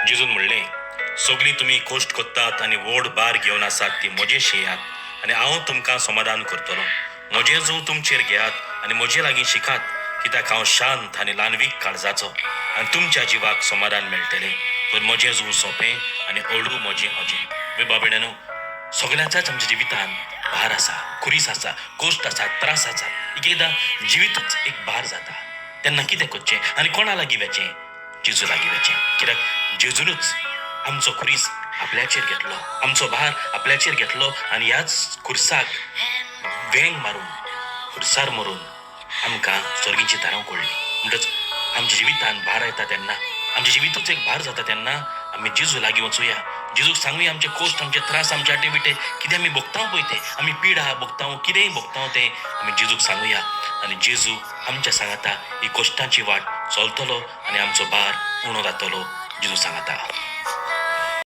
जेजून म्हणलें, सगळीं तुमी कोश्ट कोत्तात आनी व्हड भार घेवन आसात ती म्हजेशी येयात आनी हांव तुमकां समाधान करतलों. म्हजें जू तुमचेर घेयात आनी म्हजे लागीं शिकात, कित्याक हांव शांत आनी ल्हानवीक काळजाचो आनी तुमच्या जिवाक समाधान मेळटलें. तर म्हजें जू सोंपें आनी अडू म्हजें हजें. वे बाबड्यानो, सगळ्यांच्याच आमच्या जिवितान भार आसा, खुरीस आसा, कोश्ट आसा, त्रास आसा. एक एकदां जिवीतूच एक भार जाता. तेन्ना कितें करचें आनी कोणा लागीं वचचें? जेजू लागीं वचचें. कित्याक जेजूनच आमचो खुरीस आपल्याचेर घेतलो, आमचो भार आपल्याचेर घेतलो आनी ह्याच खुर्साक वेंग मारून, खुर्सार मरून आमकां स्वर्गीची दारां उगडलीं. म्हणटच आमच्या जिवितान भार येता तेन्ना, आमच्या जिवितूच एक भार जाता तेन्ना आमी जेजू लागीं वचुया. जेजूक सांगुया आमचे कोश्ट, आमचे त्रास, आमचे आटे बिटे कितें आमी भोगतां पळय तें, आमी पिडा भोगतां, कितेंय भोगतां तें आमी जेजूक सांगुया. आनी जेजू आमच्या सांगाता ही कोश्टांची वाट चलतलो आनी आमचो भार उणो जातलो. जेजू सांगाता.